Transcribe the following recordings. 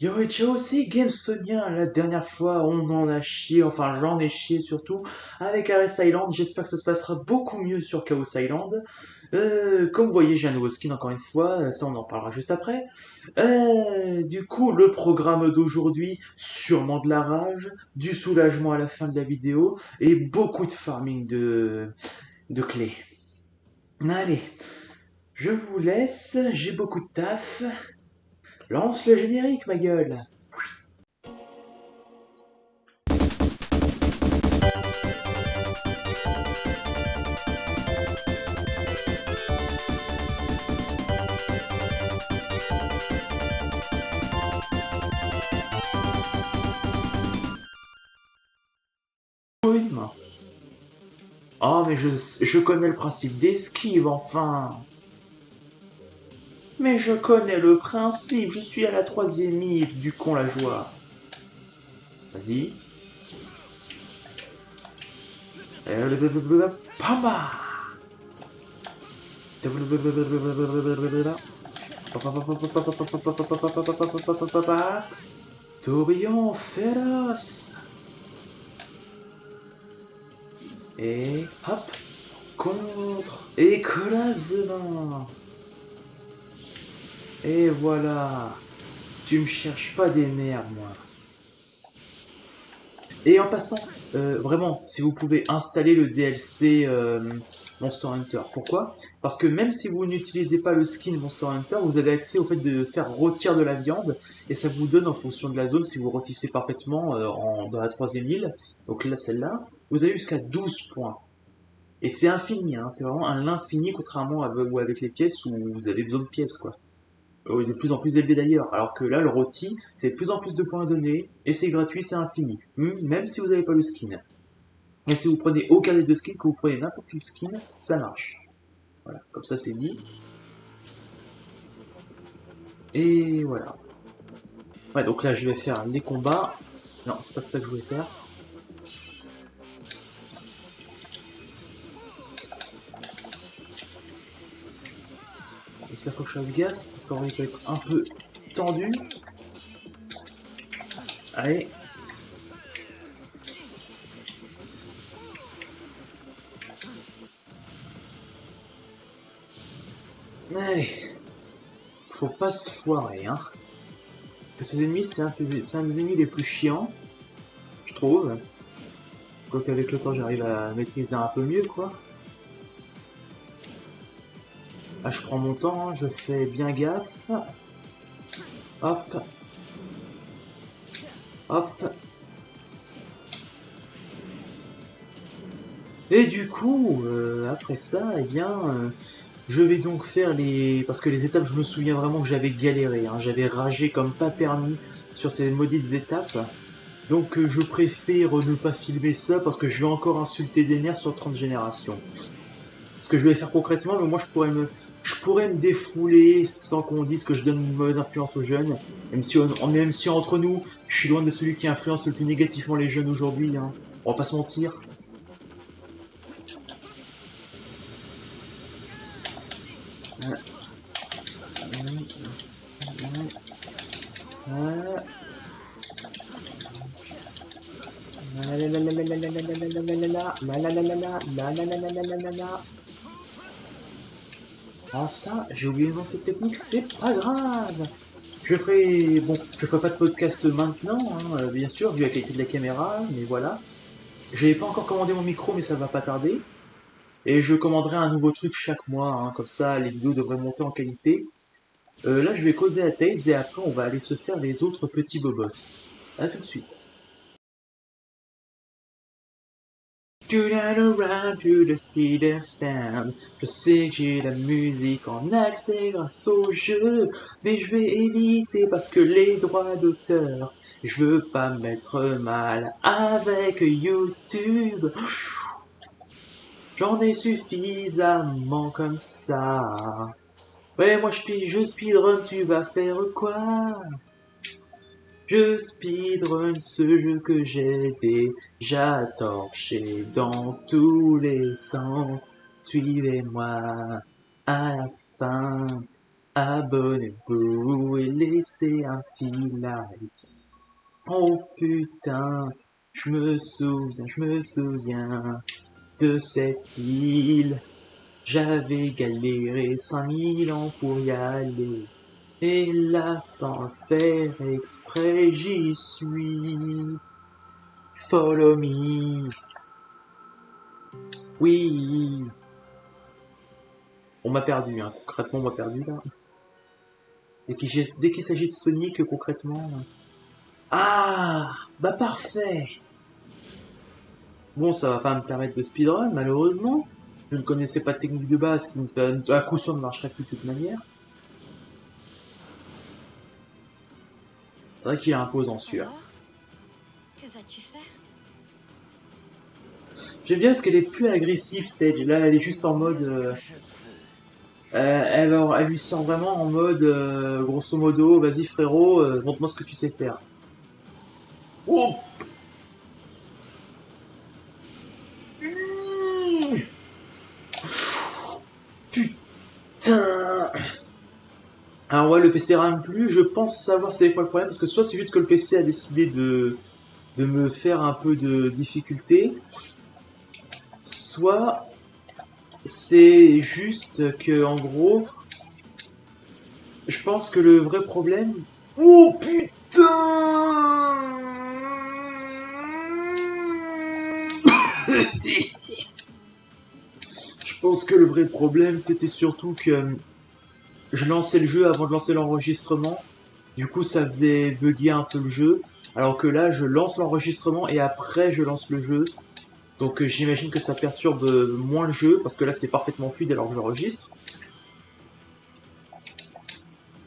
Yo et ciao, c'est GameSonien. La dernière fois, on en a chié, enfin j'en ai chié surtout, avec Ares Island. J'espère que ça se passera beaucoup mieux sur Chaos Island. Comme vous voyez, j'ai un nouveau skin encore une fois, ça on en parlera juste après. Du coup, le programme d'aujourd'hui, sûrement de la rage, du soulagement à la fin de la vidéo, et beaucoup de farming de clés. Allez, je vous laisse, j'ai beaucoup de taf. Lance le générique, ma gueule. Rythme. Ah, mais je connais le principe d'esquive, enfin. Mais je connais le principe, je suis à la troisième île du con la joie. Vas-y. Pama. Tourbillon féroce. Et hop. Contre. Écrasement. Et voilà. Tu me cherches pas des merdes, moi. Et en passant, vraiment, si vous pouvez installer le DLC Monster Hunter. Pourquoi? Parce que même si vous n'utilisez pas le skin Monster Hunter, vous avez accès au fait de faire rôtir de la viande, et ça vous donne en fonction de la zone, si vous rôtissez parfaitement dans la troisième île, donc là, celle-là, vous avez jusqu'à 12 points. Et c'est infini, hein, c'est vraiment un l'infini, contrairement avec les pièces où vous avez besoin de pièces, quoi. De plus en plus élevé d'ailleurs. Alors que là, le rôti, c'est de plus en plus de points à donner, et c'est gratuit, c'est infini. Même si vous n'avez pas le skin. Et si vous prenez aucun des deux skins, que vous prenez n'importe quel skin, ça marche. Voilà, comme ça c'est dit. Et voilà. Ouais, donc là je vais faire les combats. Non, c'est pas ça que je voulais faire. Parce qu'il faut que je fasse gaffe, parce qu'en vrai il peut être un peu tendu. Allez. Allez. Faut pas se foirer, hein. Que ces ennemis, c'est un des ennemis les plus chiants, je trouve. Quoique avec le temps j'arrive à maîtriser un peu mieux, quoi. Là je prends mon temps, hein, je fais bien gaffe. Hop. Hop. Et du coup, après ça, eh bien, je vais donc faire les... Parce que les étapes, je me souviens vraiment que j'avais galéré, hein. J'avais ragé comme pas permis sur ces maudites étapes. Donc je préfère ne pas filmer ça parce que je vais encore insulter des nerfs sur 30 générations. Ce que je vais faire concrètement, mais moi je pourrais me défouler sans qu'on dise que je donne une mauvaise influence aux jeunes. Même si entre nous, je suis loin de celui qui influence le plus négativement les jeunes aujourd'hui, hein. On va pas se mentir. Ah ça, j'ai oublié le nom de cette technique, c'est pas grave. Je ferai pas de podcast maintenant, hein, bien sûr, vu la qualité de la caméra, mais voilà. J'ai pas encore commandé mon micro, mais ça va pas tarder. Et je commanderai un nouveau truc chaque mois, hein, comme ça les vidéos devraient monter en qualité. Là, je vais causer à Taze et après on va aller se faire les autres petits bobos. A tout de suite. To run around to the speed of sound. Je sais que j'ai la musique en accès grâce au jeu, mais je vais éviter parce que les droits d'auteur, je veux pas me mettre mal avec YouTube. J'en ai suffisamment comme ça. Ouais, moi je speedrun, tu vas faire quoi? Je speedrun ce jeu que j'ai déjà torché dans tous les sens. Suivez-moi à la fin, abonnez-vous et laissez un petit like. Oh putain, je me souviens de cette île. J'avais galéré 5000 ans pour y aller. Et là, sans le faire exprès, j'y suis. Follow me. Oui. On m'a perdu, hein. Concrètement, on m'a perdu là. Dès qu'il s'agit de Sonic, concrètement. Ah, bah parfait. Bon, ça va pas me permettre de speedrun, malheureusement. Je ne connaissais pas de technique de base qui, à coup sûr, ne marcherait plus de toute manière. C'est vrai qu'il est imposant celui-là. Alors, que vas-tu faire? J'aime bien parce qu'elle est plus agressive, Sage. Là, elle est juste en mode. Elle lui sort vraiment en mode, grosso modo, vas-y frérot, montre-moi ce que tu sais faire. Oh Mmh. Putain. Alors ouais, le PC rame plus, je pense savoir c'est quoi le problème, parce que soit c'est juste que le PC a décidé de me faire un peu de difficulté, soit c'est juste que, en gros, je pense que le vrai problème... Oh putain. Je pense que le vrai problème, c'était surtout que je lançais le jeu avant de lancer l'enregistrement. Du coup, ça faisait bugger un peu le jeu. Alors que là, je lance l'enregistrement et après, je lance le jeu. Donc j'imagine que ça perturbe moins le jeu, parce que là, c'est parfaitement fluide alors que j'enregistre.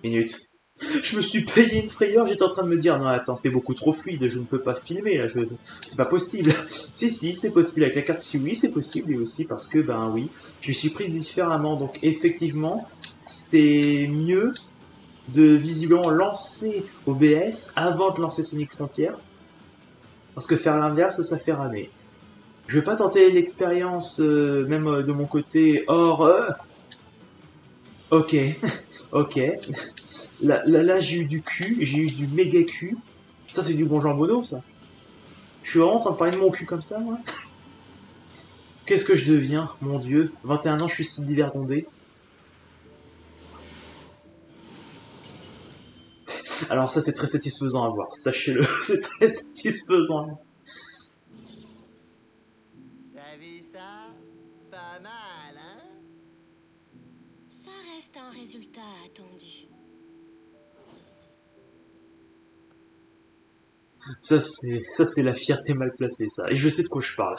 Minute. Je me suis payé une frayeur, j'étais en train de me dire, non attends, c'est beaucoup trop fluide, je ne peux pas filmer là, c'est pas possible. Si, c'est possible, avec la carte oui, c'est possible, et aussi parce que, ben oui, je me suis pris différemment, donc effectivement, c'est mieux de visiblement lancer OBS avant de lancer Sonic Frontier, parce que faire l'inverse, ça fait ramer. Je vais pas tenter l'expérience, même de mon côté, hors... ok, ok. Là j'ai eu du cul, j'ai eu du méga cul. Ça, c'est du bon jambonneau, ça. Je suis vraiment en train de parler de mon cul comme ça, moi. Qu'est-ce que je deviens, mon dieu. 21 ans, je suis si divergondé. Alors ça, c'est très satisfaisant à voir, sachez-le. C'est très satisfaisant. T'as vu ça? Pas mal, hein? Ça reste un résultat attendu. Ça, c'est la fierté mal placée, ça. Et je sais de quoi je parle.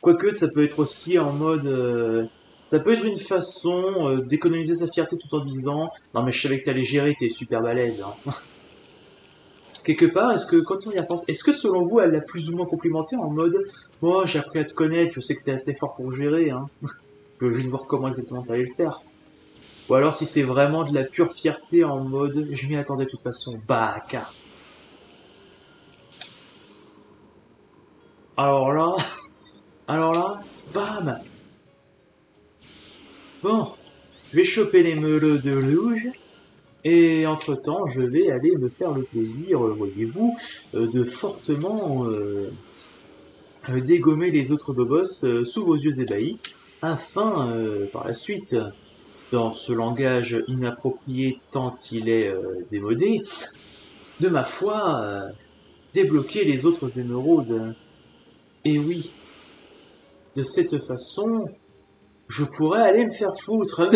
Quoique, ça peut être aussi en mode... ça peut être une façon d'économiser sa fierté tout en disant non mais je savais que t'allais gérer, t'es super balèze. Hein. Quelque part, est-ce que quand on y pense, est-ce que selon vous, elle l'a plus ou moins complimenté en mode moi j'ai appris à te connaître, je sais que t'es assez fort pour gérer, hein. Je veux juste voir comment exactement t'allais le faire. Ou alors si c'est vraiment de la pure fierté en mode je m'y attendais de toute façon, baka. Alors là, alors là, spam. Bon, je vais choper les meuleux de rouge. Et entre-temps, je vais aller me faire le plaisir, voyez-vous, de fortement dégommer les autres bobos sous vos yeux ébahis, afin, par la suite, dans ce langage inapproprié tant il est démodé, de ma foi, débloquer les autres émeraudes. Et oui, de cette façon, je pourrais aller me faire foutre.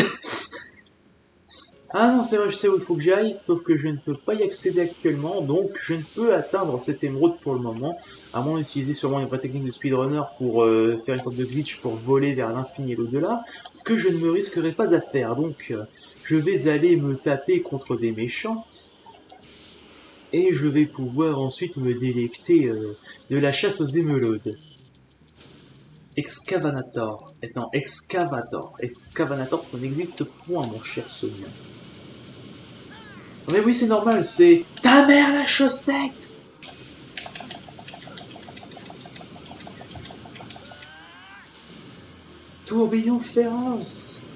Ah non, c'est vrai, je sais où il faut que j'aille, sauf que je ne peux pas y accéder actuellement, donc je ne peux atteindre cette émeraude pour le moment, à moins d'utiliser sûrement une vraie technique de speedrunner pour faire une sorte de glitch pour voler vers l'infini et l'au-delà, ce que je ne me risquerai pas à faire, donc je vais aller me taper contre des méchants, et je vais pouvoir ensuite me délecter de la chasse aux émeraudes. Excavanator. Non, Excavator. Excavanator, ça n'existe point, mon cher Sonia. Mais oui, c'est normal, c'est ta mère la chaussette. Tourbillon féroce.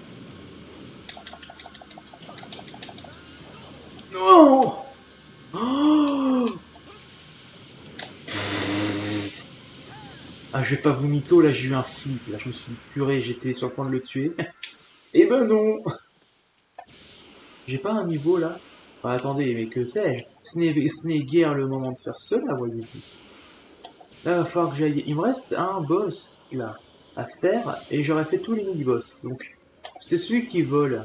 je vais pas vous mytho, là j'ai eu un flip. Là je me suis dit, purée, j'étais sur le point de le tuer. Eh ben non. J'ai pas un niveau là. Enfin, attendez, mais que fais-je? Ce n'est guère le moment de faire cela, voyez-vous. Là, il va falloir que j'aille. Il me reste un boss là à faire et j'aurais fait tous les mini-boss. Donc, c'est celui qui vole.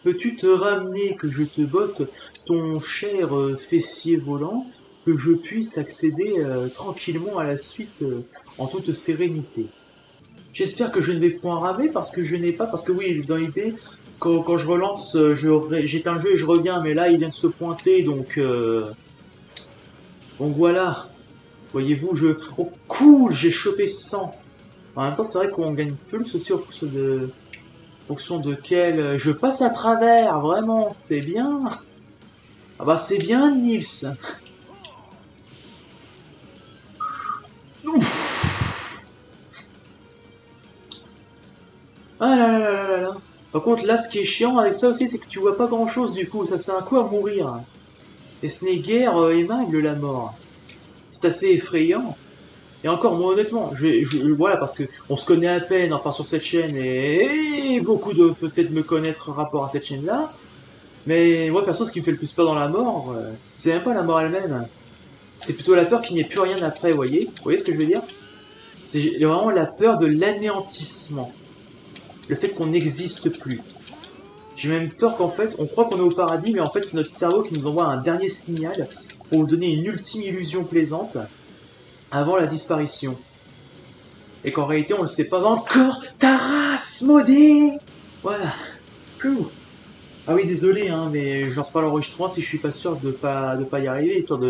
Peux-tu te ramener que je te botte ton cher fessier volant, que je puisse accéder tranquillement à la suite en toute sérénité? J'espère que je ne vais point ramer parce que je n'ai pas. Parce que oui, dans l'idée, quand je relance, j'éteins le jeu et je reviens, mais là il vient de se pointer donc voilà. Voyez-vous, oh cool, j'ai chopé 100. En même temps, c'est vrai qu'on gagne plus aussi en fonction de quel. Je passe à travers, vraiment, c'est bien. Ah bah c'est bien, Nils. Ouf. Ah là là là là là là. Par contre, là, ce qui est chiant avec ça aussi, c'est que tu vois pas grand-chose du coup. Ça sert à quoi à mourir? Et ce n'est guère aimable la mort. C'est assez effrayant. Et encore, moi honnêtement, voilà, parce que on se connaît à peine, enfin sur cette chaîne, et beaucoup de peut-être me connaître rapport à cette chaîne-là. Mais moi perso, ce qui me fait le plus peur dans la mort, c'est même pas la mort elle-même. C'est plutôt la peur qu'il n'y ait plus rien après, vous voyez? Vous voyez ce que je veux dire? C'est vraiment la peur de l'anéantissement. Le fait qu'on n'existe plus. J'ai même peur qu'en fait, on croit qu'on est au paradis, mais en fait c'est notre cerveau qui nous envoie un dernier signal pour nous donner une ultime illusion plaisante avant la disparition. Et qu'en réalité, on ne le sait pas encore. Ta race, maudit. Voilà. Ah oui, désolé, hein, mais je lance pas l'enregistrement si je suis pas sûr de pas y arriver, histoire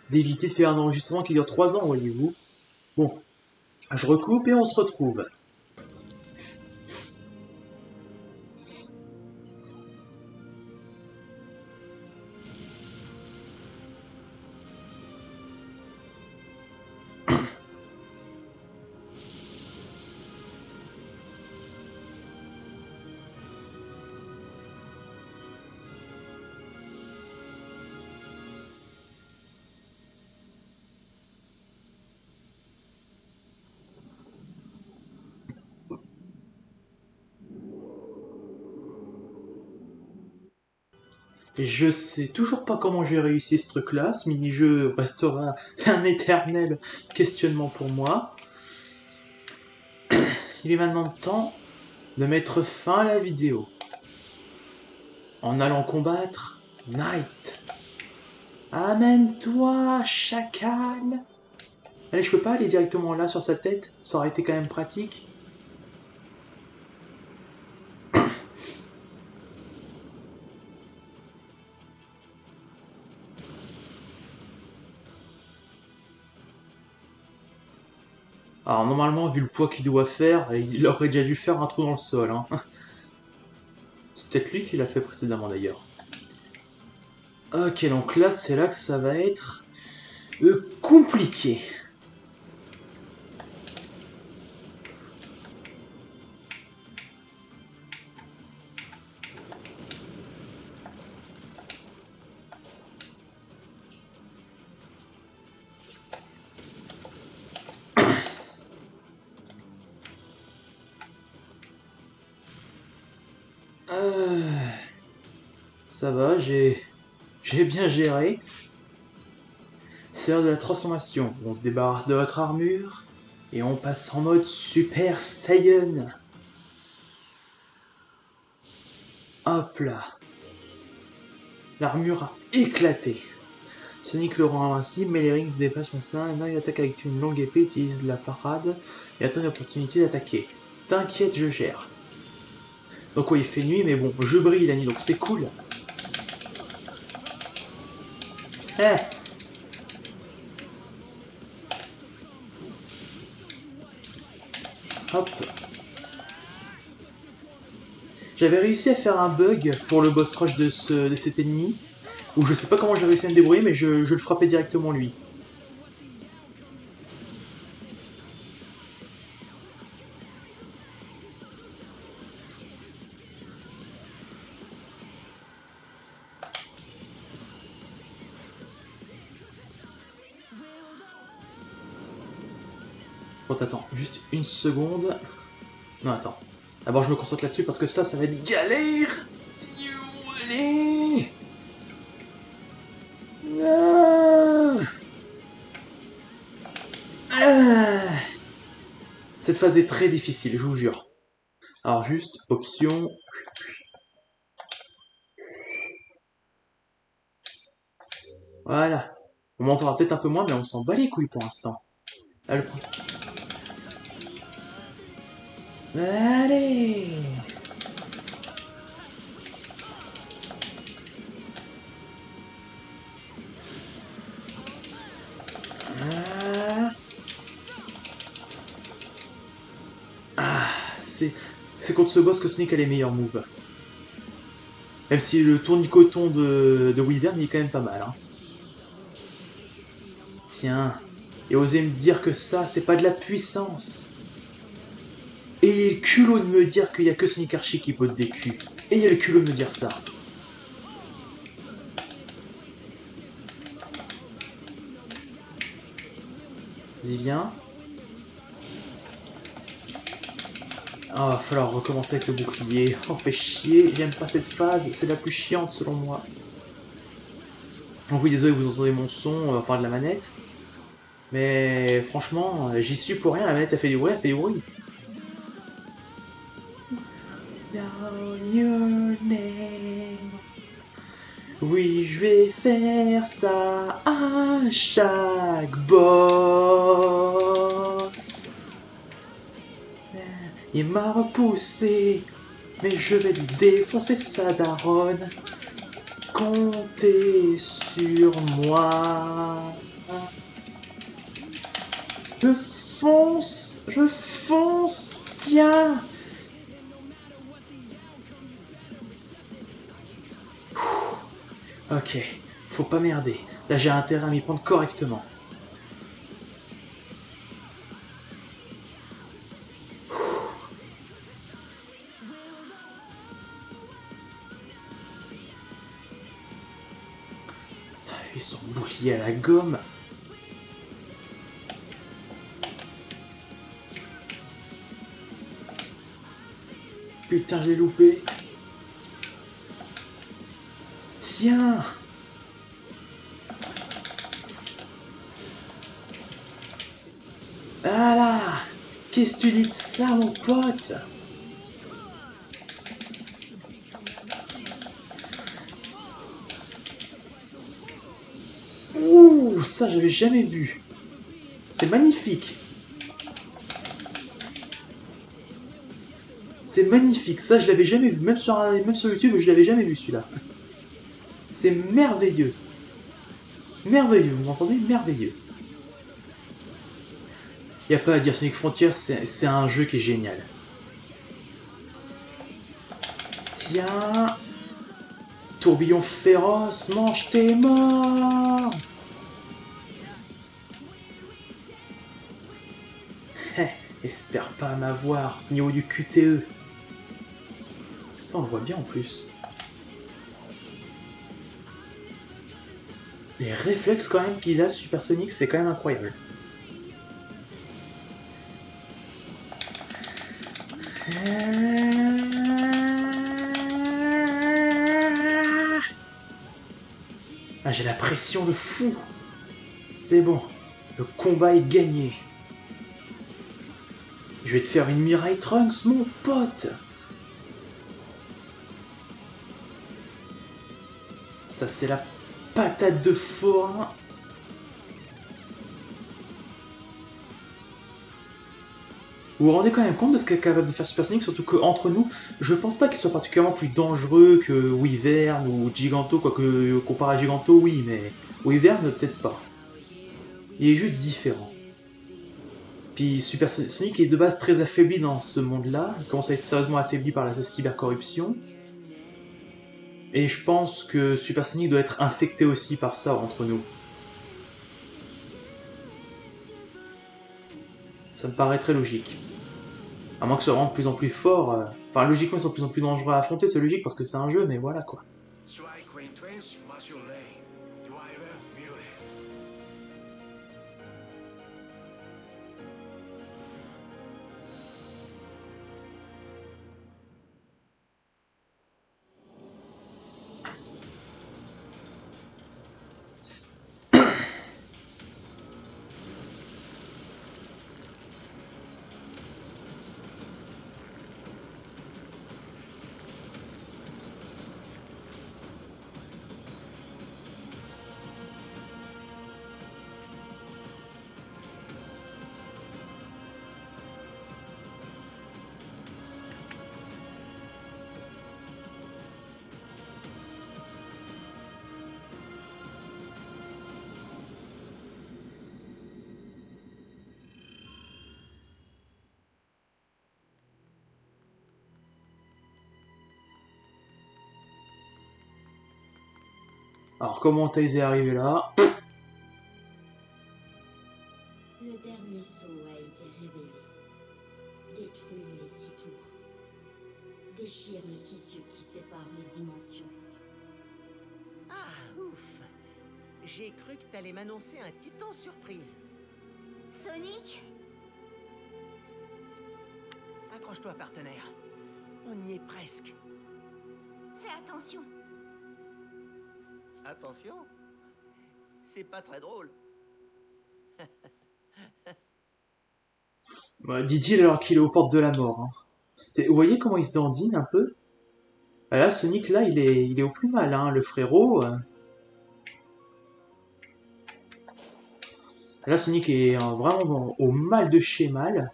d'éviter de faire un enregistrement qui dure 3 ans, voyez-vous. Bon, je recoupe et on se retrouve. Et je sais toujours pas comment j'ai réussi ce truc-là. Ce mini-jeu restera un éternel questionnement pour moi. Il est maintenant temps de mettre fin à la vidéo. En allant combattre Knight. Amène-toi, chacal. Allez, je peux pas aller directement là sur sa tête? Ça aurait été quand même pratique. Alors normalement, vu le poids qu'il doit faire, il aurait déjà dû faire un trou dans le sol. Hein. C'est peut-être lui qui l'a fait précédemment d'ailleurs. Ok, donc là, c'est là que ça va être compliqué. Euh, Ça va, j'ai bien géré. C'est l'heure de la transformation. On se débarrasse de votre armure et on passe en mode Super Saiyan. Hop là. L'armure a éclaté. Sonic le rend invincible, mais les rings se déplacent maintenant. Là, il attaque avec une longue épée, utilise la parade et attend une opportunité d'attaquer. T'inquiète, je gère. Donc ouais, il fait nuit, mais bon, je brille la nuit, donc c'est cool. Eh, hop. J'avais réussi à faire un bug pour le boss rush de cet ennemi, où je sais pas comment j'ai réussi à me débrouiller, mais je le frappais directement lui. Bon, attends, juste une seconde. Non, attends. D'abord, je me concentre là-dessus parce que ça va être galère. Allez. Ah. Ah. Cette phase est très difficile, je vous jure. Alors, juste, option. Voilà. On m'entendra peut-être un peu moins, mais on s'en bat les couilles pour l'instant. Là, le point. Allez. Ah, c'est contre ce boss que Sonic a les meilleurs moves. Même si le tournicoton de Wyvern il est quand même pas mal. Hein. Tiens, et osez me dire que ça, c'est pas de la puissance. Et il y a le culot de me dire qu'il y a que Sonic Archie qui pote des culs. Et il y a le culot de me dire ça. Vas-y, viens. Ah, va falloir recommencer avec le bouclier. Oh, fait chier, j'aime pas cette phase, c'est la plus chiante selon moi. Donc oui, désolé, vous entendez mon son, enfin de la manette. Mais franchement, j'y suis pour rien, la manette a fait du bruit, elle fait du bruit. Know your name. Oui, je vais faire ça à chaque boss. Il m'a repoussé, mais je vais lui défoncer sa daronne. Comptez sur moi. Je fonce, tiens. Ok, faut pas merder. Là j'ai intérêt à m'y prendre correctement. Ils sont boucliers à la gomme. Putain, j'ai loupé. Tiens. Voilà. Qu'est-ce que tu dis de ça, mon pote? Ouh, ça j'avais jamais vu. C'est magnifique. C'est magnifique, ça je l'avais jamais vu. Même sur YouTube, je l'avais jamais vu celui-là. C'est merveilleux. Merveilleux, vous m'entendez? Merveilleux. Y a pas à dire, Sonic Frontiers, c'est un jeu qui est génial. Tiens. Tourbillon féroce, mange tes morts. Espère pas m'avoir, niveau du QTE. Putain, on le voit bien en plus. Les réflexes quand même qu'il a, Super Sonic, c'est quand même incroyable. Ah, j'ai la pression de fou. C'est bon, le combat est gagné. Je vais te faire une Mirai Trunks, mon pote. Ça, c'est la patate de forain. Vous vous rendez quand même compte de ce qu'est capable de faire Super Sonic, surtout qu'entre nous, je pense pas qu'il soit particulièrement plus dangereux que Wyvern ou Giganto, quoique comparé à Giganto, oui, mais Wyvern, peut-être pas. Il est juste différent. Puis Super Sonic est de base très affaibli dans ce monde-là, il commence à être sérieusement affaibli par la cybercorruption. Et je pense que Super Sonic doit être infecté aussi par ça entre nous. Ça me paraît très logique. À moins que ce soit vraiment de plus en plus fort. Enfin, logiquement, ils sont de plus en plus dangereux à affronter, c'est logique parce que c'est un jeu, mais voilà quoi. Alors comment Tails est arrivé là? Le dernier sceau a été révélé. Détruis les 6 tours. Déchire le tissu qui sépare les dimensions. Ah, ouf. J'ai cru que t'allais m'annoncer un titan surprise. Sonic? Accroche-toi, partenaire. On y est presque. Fais attention. Attention. C'est pas très drôle. Bah, dit-il alors qu'il est aux portes de la mort. Hein. Vous voyez comment il se dandine un peu? Ah là, Sonic, là, il est au plus mal, hein, le frérot. Là, Sonic est vraiment au mal de chez mal.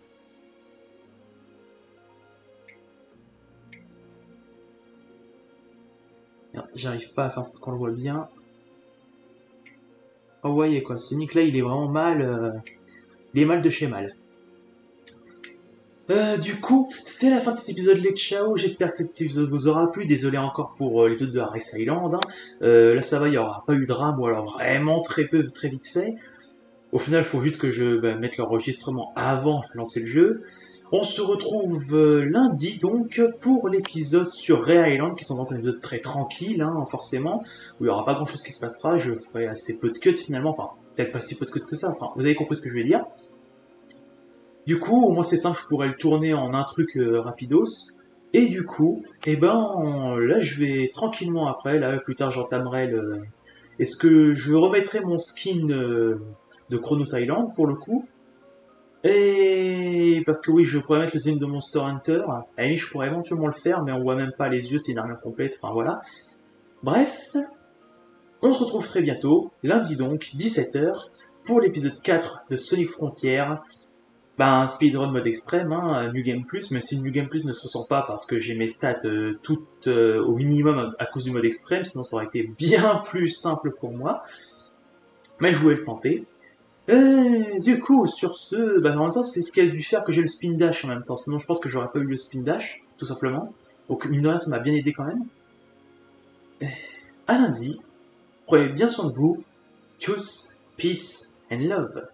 J'arrive pas à faire ça pour qu'on le voit bien. Oh, vous voyez quoi, Sonic, là, il est vraiment mal. Il est mal de chez mal. Du coup, c'est la fin de cet épisode Let's Ciao. J'espère que cet épisode vous aura plu. Désolé encore pour les deux de Harris Island. Hein. Là, ça va, il n'y aura pas eu de drame, ou alors vraiment très peu, très vite fait. Au final, il faut juste que je mette l'enregistrement avant de lancer le jeu. On se retrouve lundi donc pour l'épisode sur Ray Island, qui sont donc un épisode très tranquille, hein, forcément, où il n'y aura pas grand chose qui se passera. Je ferai assez peu de cuts finalement, enfin, peut-être pas si peu de cuts que ça, enfin, vous avez compris ce que je vais dire. Du coup, au moins c'est simple, je pourrais le tourner en un truc rapidos. Et du coup, eh ben, là je vais tranquillement après, là plus tard j'entamerai le... Est-ce que je remettrai mon skin de Chronos Island pour le coup? Et parce que oui, je pourrais mettre le skin de Monster Hunter. À la limite, je pourrais éventuellement le faire, mais on voit même pas les yeux, c'est une armure complète, enfin voilà. Bref, on se retrouve très bientôt, lundi donc, 17h, pour l'épisode 4 de Sonic Frontier. Ben, speedrun mode extrême, hein, New Game Plus, même si le New Game Plus ne se ressent pas parce que j'ai mes stats toutes au minimum à cause du mode extrême, sinon ça aurait été bien plus simple pour moi. Mais je voulais le tenter. Du coup, sur ce, bah, en même temps, c'est ce qui a dû faire que j'ai le spin dash en même temps, sinon je pense que j'aurais pas eu le spin dash, tout simplement. Donc, mine de rien, ça m'a bien aidé quand même. À lundi, prenez bien soin de vous. Tchuss, peace and love.